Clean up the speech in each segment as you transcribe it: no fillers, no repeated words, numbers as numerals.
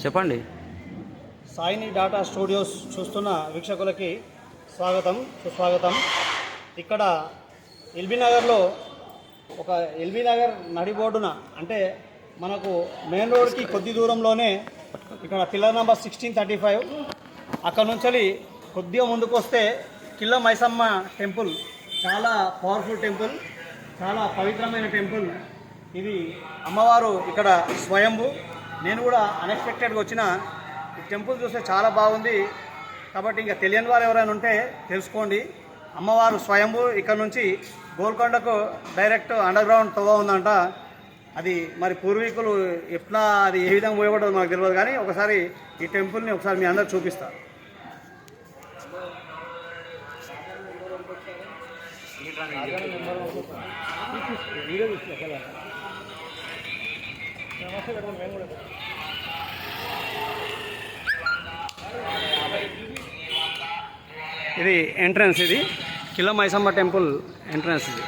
చెప్పండి. సాయిని data studios చూస్తున్న వీక్షకులకి స్వాగతం, సుస్వాగతం. ఇక్కడ ఎల్బీ నగర్లో ఒక ఎల్బీ నగర్ నడిబోర్డున అంటే మనకు మెయిన్ రోడ్కి కొద్ది దూరంలోనే ఇక్కడ పిల్లర్ నెంబర్ 1635 అక్కడ నుంచి కొద్దిగా ముందుకు వస్తే కిల్ల మైసమ్మ టెంపుల్. చాలా పవర్ఫుల్ టెంపుల్, చాలా పవిత్రమైన టెంపుల్. ఇది అమ్మవారు ఇక్కడ స్వయంభు. నేను కూడా అన్ఎక్స్పెక్టెడ్గా వచ్చిన ఈ టెంపుల్ చూస్తే చాలా బాగుంది. కాబట్టి ఇంకా తెలియని వారు ఎవరైనా ఉంటే తెలుసుకోండి. అమ్మవారు స్వయంభు. ఇక్కడ నుంచి గోల్కొండకు డైరెక్ట్ అండర్ గ్రౌండ్ తవ్వ ఉందంట. అది మరి పూర్వీకులు ఎట్లా అది ఏ విధంగా పోయబడ్డదో మాకు తెలియదు, కానీ ఒకసారి ఈ టెంపుల్ని ఒకసారి మీ అందరు చూపిస్తారు. ఇది ఎంట్రన్స్, ఇది కిల్ల మైసమ్మ టెంపుల్ ఎంట్రన్స్. ఇది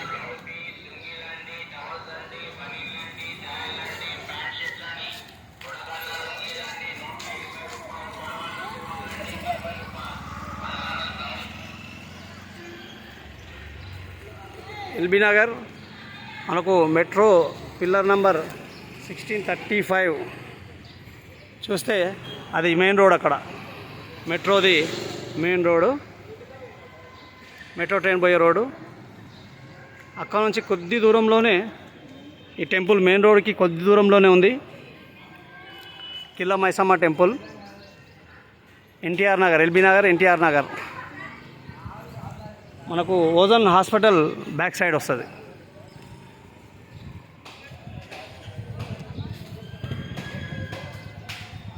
ఎల్బీ నగర్ మనకు మెట్రో పిల్లర్ నంబర్ 1635 చూస్తే అది మెయిన్ రోడ్. అక్కడ మెట్రోది మెయిన్ రోడ్డు, మెట్రో ట్రైన్ పోయే రోడ్డు. అక్కడ నుంచి కొద్ది దూరంలోనే ఈ టెంపుల్ మెయిన్ రోడ్కి కొద్ది దూరంలోనే ఉంది. కిల్ల మైసమ్మ టెంపుల్, ఎన్టీఆర్ నగర్, ఎల్బీ నగర్, ఎన్టీఆర్ నగర్. మనకు ఓజన్ హాస్పిటల్ బ్యాక్ సైడ్ వస్తుంది.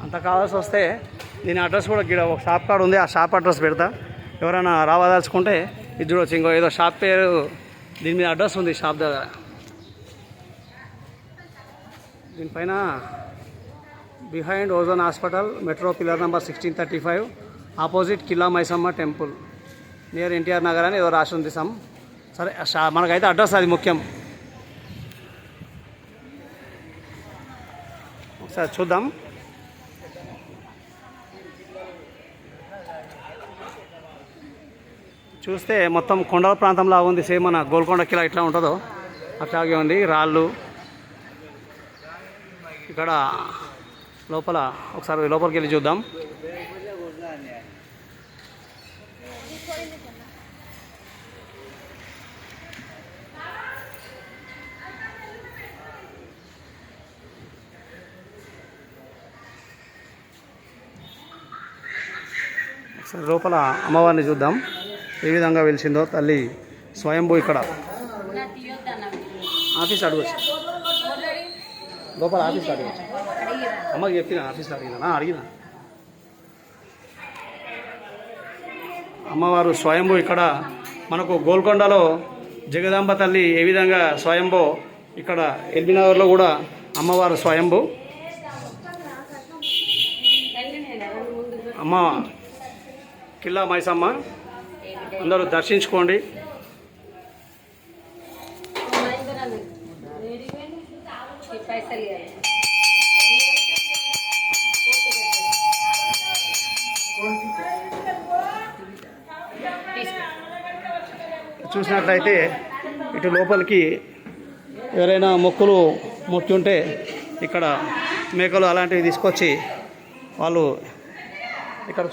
అంత కావాల్సి వస్తే దీని అడ్రస్ కూడా గిడ ఒక షాప్ కార్డు ఉంది, ఆ షాప్ అడ్రస్ పెడతా. ఎవరైనా రావదలుచుకుంటే ఇది చూడవచ్చు. ఇంకో ఏదో షాప్ పేరు దీని మీద అడ్రస్ ఉంది షాప్ దగ్గర. దీనిపైన behind ozone hospital, metro pillar number 1635, opposite Killa Maisamma temple, near NTR Nagar అని ఏదో రాసి ఉంది. సరే, మనకైతే అడ్రస్ అది ముఖ్యం. ఒకసారి చూద్దాం. చూస్తే మొత్తం కొండల ప్రాంతంలా ఉంది. సేమ్ మన గోల్కొండ కిలా ఎట్లా ఉంటుందో అట్లాగే ఉంది. రాళ్ళు ఇక్కడ లోపల, ఒకసారి లోపలికి వెళ్ళి చూద్దాం. లోపల అమ్మవారిని చూద్దాం ఏ విధంగా వెలిసిందో. తల్లి స్వయంభూ. ఇక్కడ ఆఫీస్ అడగచ్చు, లోపల ఆఫీస్ అడగచ్చు. అమ్మకి చెప్పిన ఆఫీస్లో అడిగిన అమ్మవారు స్వయంభూ. ఇక్కడ మనకు గోల్కొండలో జగదాంబ తల్లి ఏ విధంగా స్వయంభూ, ఇక్కడ ఎల్బీ నగర్లో కూడా అమ్మవారు స్వయంభూ. అమ్మ కిల్లా మైసమ్మ, అందరూ దర్శించుకోండి. చూసినట్లయితే ఇటు లోపలికి ఎవరైనా మొక్కులు మొక్కి ఉంటే ఇక్కడ మేకలు అలాంటివి తీసుకొచ్చి వాళ్ళు ఇక్కడ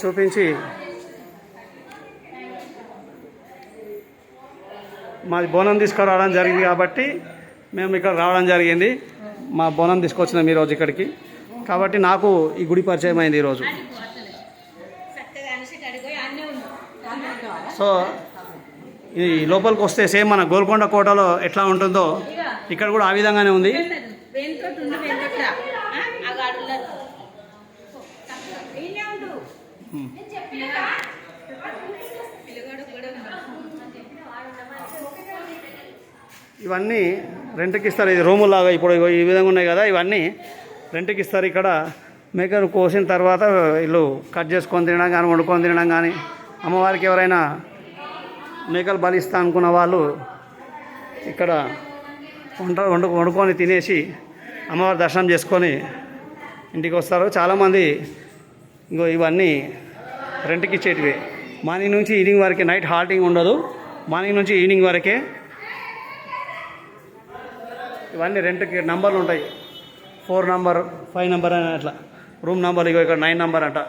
చూపించి మాది బోనం తీసుకురావడం జరిగింది కాబట్టి మేము ఇక్కడ రావడం జరిగింది. మా బోనం తీసుకొచ్చినాం ఈరోజు ఇక్కడికి. కాబట్టి నాకు ఈ గుడి పరిచయం అయింది ఈరోజు. సో ఈ లోపలికి వస్తే సేమ్ మన గోల్కొండ కోటలో ఎట్లా ఉంటుందో ఇక్కడ కూడా ఆ విధంగానే ఉంది. ఇవన్నీ రెంట్కి ఇస్తారు. ఇది రూములాగా ఇప్పుడు ఈ విధంగా ఉన్నాయి కదా, ఇవన్నీ రెంట్కి ఇస్తారు. ఇక్కడ మేకను కోసిన తర్వాత వీళ్ళు కట్ చేసుకొని తినడం కానీ, వండుకొని తినడం కానీ, అమ్మవారికి ఎవరైనా మేకలు బలిస్తా అనుకున్న వాళ్ళు ఇక్కడ వండుకొని తినేసి అమ్మవారి దర్శనం చేసుకొని ఇంటికి వస్తారు. చాలామంది ఇంకో ఇవన్నీ రెంట్కి ఇచ్చేటివి. మార్నింగ్ నుంచి ఈవినింగ్ వరకే, నైట్ హాల్టింగ్ ఉండదు. మార్నింగ్ నుంచి ఈవినింగ్ వరకే. ఇవన్నీ రెంట్కి నంబర్లు ఉంటాయి. 4 నంబర్ 5 నంబర్ అని అట్లా రూమ్ నంబర్. ఇగో ఇక్కడ 9 నంబర్ అంట.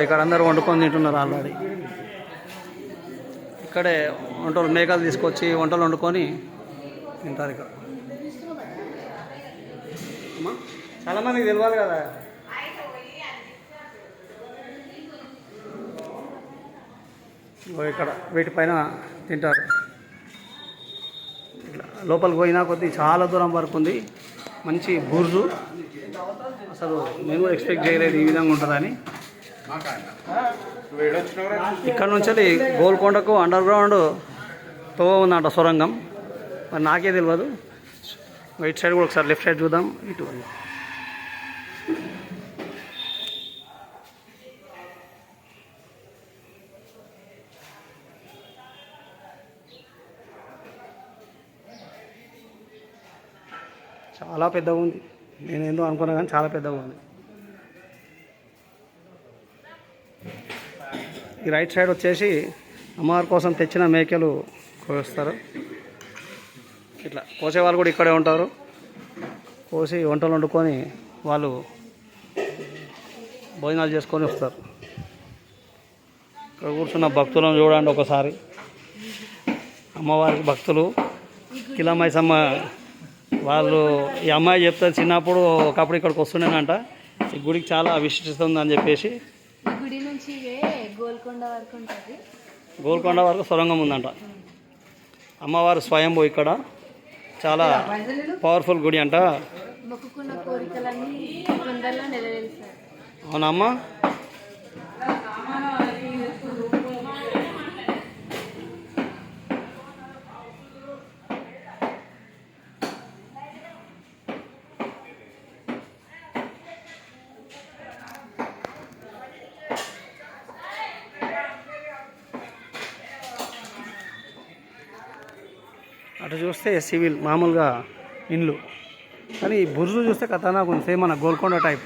ఇక్కడ అందరూ వండుకొని తింటున్నారు ఆల్రెడీ. ఇక్కడే వంటలు మేకలు తీసుకొచ్చి వంటలు వండుకొని తింటారు ఇక్కడ. చాలామందికి తెలియాలి కదా. ఇక్కడ వీటిపైన తింటారు. ఇట్లా లోపలికి పోయినా కొద్దీ చాలా దూరం వరకు ఉంది. మంచి బుర్జు. అసలు నేను కూడా ఎక్స్పెక్ట్ చేయలేదు ఈ విధంగా ఉంటుందని. ఇక్కడ నుంచి గోల్కొండకు అండర్ గ్రౌండ్ తోవ ఉందంట, సొరంగం. మరి నాకే తెలియదు. ఇటు సైడ్ కూడా ఒకసారి లెఫ్ట్ సైడ్ చూద్దాం. ఇటు చాలా పెద్దగా ఉంది. నేను ఏందో అనుకున్నా కానీ చాలా పెద్దగా ఉంది. ఈ రైట్ సైడ్ వచ్చేసి అమ్మవారి కోసం తెచ్చిన మేకలు కోస్తారు. ఇట్లా కోసే వాళ్ళు కూడా ఇక్కడే ఉంటారు. కోసి వంటలు వండుకొని వాళ్ళు భోజనాలు చేసుకొని వస్తారు. ఇక్కడ కూర్చున్న భక్తులను చూడండి ఒకసారి. అమ్మవారికి భక్తులు కిలమైసమ్మ వాళ్ళు. ఈ అమ్మాయి చెప్తారు చిన్నప్పుడు ఒకప్పుడు ఇక్కడికి వస్తుండేనంట. ఈ గుడికి చాలా విశిష్టత ఉందని చెప్పేసి. గుడి నుంచి గోల్కొండ వరకు ఉంటుంది. గోల్కొండ వరకు సొరంగం ఉందంట. అమ్మవారు స్వయంభూ. ఇక్కడ చాలా పవర్ఫుల్ గుడి అంట. మొక్కుకున్న కోరికలన్నీ కొండల్లో నెరవేరుస్తారు. అవునమ్మా. అటు చూస్తే సివిల్ మామూలుగా ఇండ్లు, కానీ ఈ బుర్జు చూస్తే ఖతర్నాక్ ఉంది. సేమ్ మన గోల్కొండ టైప్.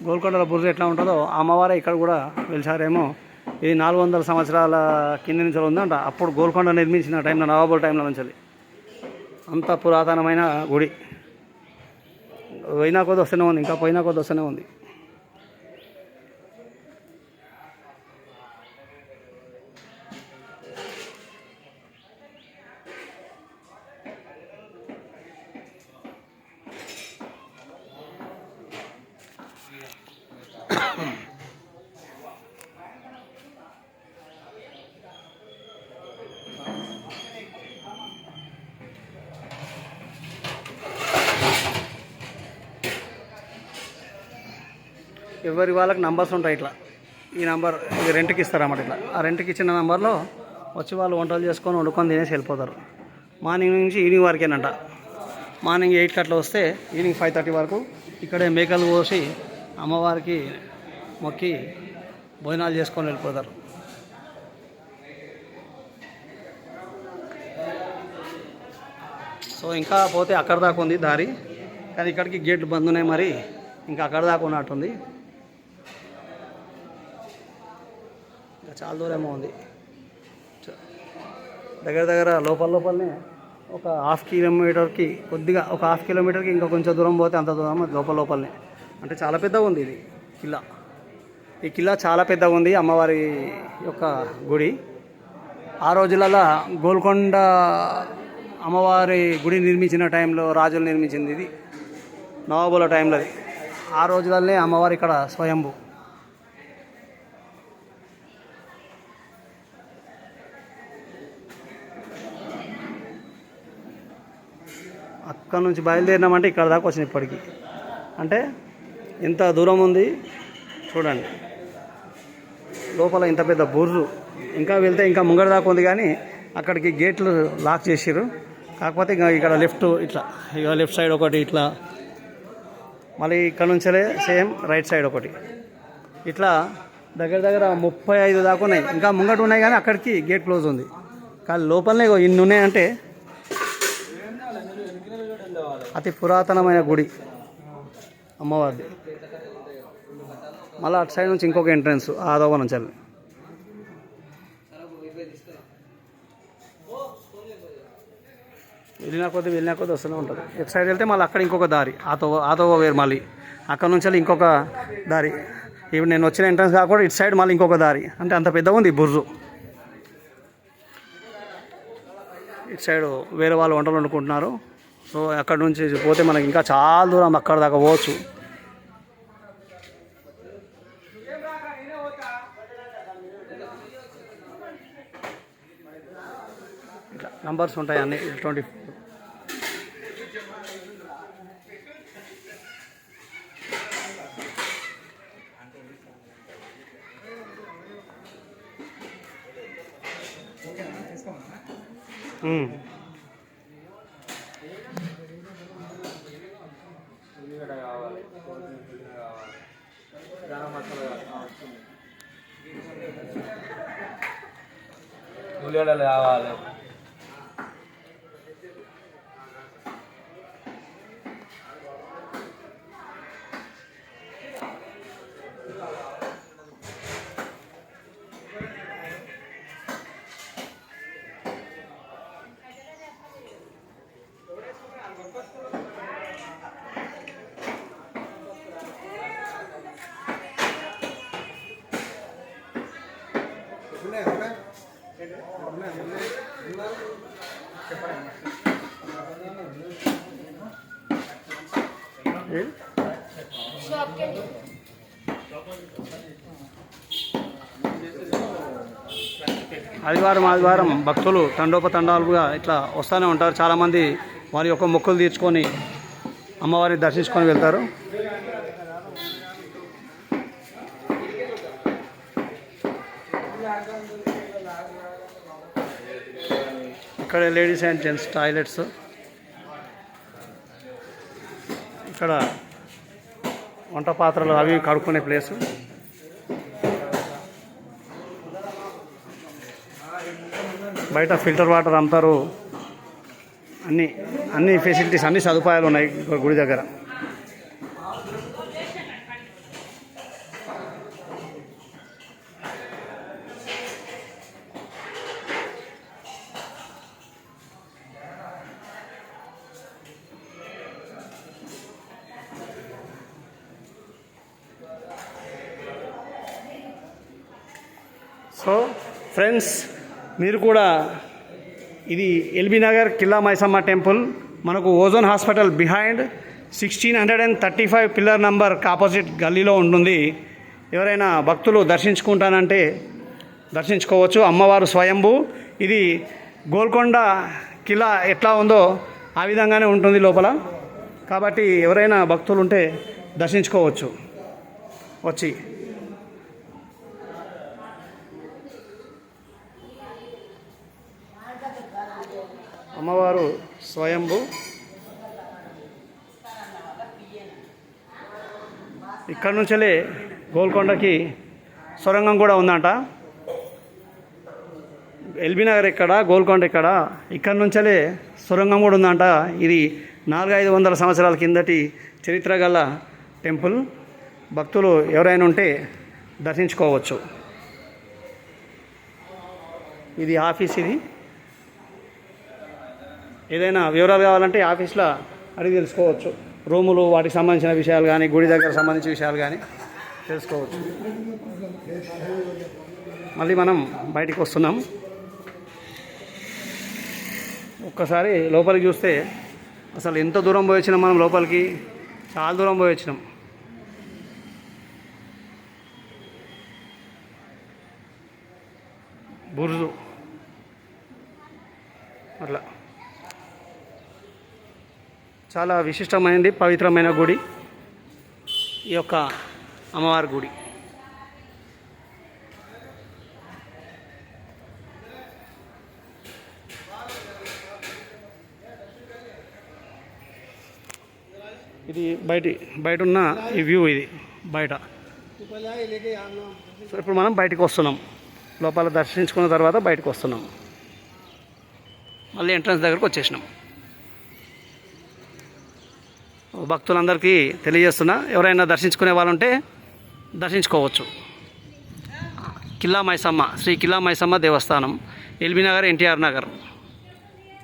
గోల్కొండలో బుర్జు ఎట్లా ఉంటుందో అమ్మవారే ఇక్కడ కూడా వెలిసారేమో. ఇది 400 సంవత్సరాల కింద నుంచి ఉందంట. అప్పుడు గోల్కొండ నిర్మించిన టైంలో, నవాబుల టైంలో నుంచి. అంత పురాతనమైన గుడి. పోయినా కొద్ది వస్తూనే ఉంది, ఇంకా పోయినా కొద్ది వస్తూనే ఉంది. ఎవరి వాళ్ళకి నంబర్స్ ఉంటాయి. ఇట్లా ఈ నెంబర్ ఇది రెంట్కి ఇస్తారన్నమాట. ఇట్లా ఆ రెంట్కి ఇచ్చిన నెంబర్లో వచ్చి వాళ్ళు వంటలు చేసుకొని వండుకొని తినేసి వెళ్ళిపోతారు. మార్నింగ్ నుంచి ఈవినింగ్ వరకేనంట. మార్నింగ్ 8కి అట్లా వస్తే ఈవినింగ్ 5:30 వరకు ఇక్కడే మేకలు కోసి అమ్మవారికి మొక్కి భోజనాలు చేసుకొని వెళ్ళిపోతారు. సో ఇంకా పోతే అక్కడ దాకా ఉంది దారి, కానీ ఇక్కడికి గేట్లు బంద్ ఉన్నాయి. మరి ఇంకా అక్కడ దాకా ఉన్నట్టుంది. ఇంకా చాలా దూరమో ఉంది. దగ్గర దగ్గర లోపలనే ఒక 1/2 కిలోమీటర్కి కొద్దిగా, ఒక 1/2 కిలోమీటర్కి ఇంకా కొంచెం దూరం పోతే అంత దూరం లోపలనే. అంటే చాలా పెద్దగా ఉంది ఇది కిల్లా. ఈ కిల్లా చాలా పెద్దగా ఉంది. అమ్మవారి యొక్క గుడి ఆ రోజులలో గోల్కొండ అమ్మవారి గుడి నిర్మించిన టైంలో రాజులు నిర్మించింది ఇది, నవాబుల టైంలో. ఆ రోజులనే అమ్మవారి ఇక్కడ స్వయంభూ. అక్కడ నుంచి బయలుదేరినామంటే ఇక్కడ దాకా వచ్చిన ఇప్పటికి. అంటే ఎంత దూరం ఉంది చూడండి. లోపల ఇంత పెద్ద బుర్రు. ఇంకా వెళ్తే ఇంకా ముంగడ దాకా ఉంది, కానీ అక్కడికి గేట్లు లాక్ చేసిర్రు. కాకపోతే ఇంకా ఇక్కడ లెఫ్ట్ ఇట్లా, ఇక లెఫ్ట్ సైడ్ ఒకటి ఇట్లా, మళ్ళీ ఇక్కడ నుంచే సేమ్ రైట్ సైడ్ ఒకటి ఇట్లా దగ్గర దగ్గర 35 దాకా ఉన్నాయి. ఇంకా ముంగట ఉన్నాయి కానీ అక్కడికి గేట్ క్లోజ్ ఉంది. కానీ లోపలనే ఇన్ని ఉన్నాయంటే అతి పురాతనమైన గుడి అమ్మవారిది. మళ్ళీ అటు సైడ్ నుంచి ఇంకొక ఎంట్రన్స్ ఆదవ నుంచి వెళ్ళిన కొద్ది వస్తూనే ఉంటుంది. ఇటు సైడ్ వెళ్తే మళ్ళీ అక్కడ ఇంకొక దారి ఆదవ వేరు, మళ్ళీ అక్కడ నుంచి వెళ్ళి ఇంకొక దారి. ఇప్పుడు నేను వచ్చిన ఎంట్రన్స్ కాకుండా ఇటు సైడ్ మళ్ళీ ఇంకొక దారి. అంటే అంత పెద్దగా ఉంది బుర్జు. ఇటు సైడ్ వేరే వాళ్ళు వంటలు వండుకుంటున్నారు. సో అక్కడ నుంచి పోతే మనకి ఇంకా చాలా దూరం అక్కడ దాకా పోవచ్చు. ఇట్లా నంబర్స్ ఉంటాయి అన్నీ 24. ఉల్లిగడ్డలు కావాలి. ఆదివారం భక్తులు తండోపతండాలుగా ఇట్లా వస్తూనే ఉంటారు. చాలామంది వారి యొక్క మొక్కులు తీర్చుకొని అమ్మవారిని దర్శించుకొని వెళ్తారు. ఇక్కడ లేడీస్ అండ్ జెంట్స్ టాయిలెట్స్. ఇక్కడ వంట పాత్రలు అవి కడుక్కునే ప్లేసు. బయట ఫిల్టర్ వాటర్ అమ్ముతారు. అన్ని ఫెసిలిటీస్, అన్ని సదుపాయాలు ఉన్నాయి గుడి దగ్గర. సో ఫ్రెండ్స్, మీరు కూడా ఇది ఎల్బీ నగర్ కిల్లా మైసమ్మ టెంపుల్ మనకు ozone hospital behind 1635 pillar number opposite గల్లీలో ఉంటుంది. ఎవరైనా భక్తులు దర్శించుకుంటానంటే దర్శించుకోవచ్చు. అమ్మవారు స్వయంభూ. ఇది గోల్కొండ కిల్లా ఎట్లా ఉందో ఆ విధంగానే ఉంటుంది లోపల. కాబట్టి ఎవరైనా భక్తులు ఉంటే దర్శించుకోవచ్చు వచ్చి. అమ్మవారు స్వయంభూ. ఇక్కడ నుంచెలే గోల్కొండకి సొరంగం కూడా ఉందంట. ఎల్బీ నగర్ ఇక్కడ, గోల్కొండ ఇక్కడ. ఇక్కడ నుంచెలే సొరంగం కూడా ఉందంట. ఇది 400-500 సంవత్సరాల కిందటి చరిత్ర గల టెంపుల్. భక్తులు ఎవరైనా ఉంటే దర్శించుకోవచ్చు. ఇది ఆఫీస్. ఇది ఏదైనా వివరాలు కావాలంటే ఆఫీస్లో అడిగి తెలుసుకోవచ్చు. రూములు, వాటికి సంబంధించిన విషయాలు కానీ, గుడి దగ్గర సంబంధించిన విషయాలు కానీ తెలుసుకోవచ్చు. మళ్ళీ మనం బయటికి వస్తున్నాం. ఒక్కసారి లోపలికి చూస్తే అసలు ఎంత దూరం పోయి వచ్చినాం మనం లోపలికి. చాలా దూరం పోయి వచ్చినాం. బుర్జు అట్లా చాలా విశిష్టమైనది, పవిత్రమైన గుడి ఈ యొక్క అమ్మవారి గుడి. ఇది బయట ఉన్న ఈ వ్యూ. ఇది బయట సో ఇప్పుడు మనం బయటకు వస్తున్నాం, లోపల దర్శించుకున్న తర్వాత బయటకు వస్తున్నాం. మళ్ళీ ఎంట్రన్స్ దగ్గరకు వచ్చేసినాం. భక్తులందరికీ తెలియజేస్తున్నా, ఎవరైనా దర్శించుకునే వాళ్ళు ఉంటే దర్శించుకోవచ్చు. కిల్లా మైసమ్మ, శ్రీ కిల్లా మైసమ్మ దేవస్థానం, ఎల్బీ నగర్, ఎన్టీఆర్ నగర్.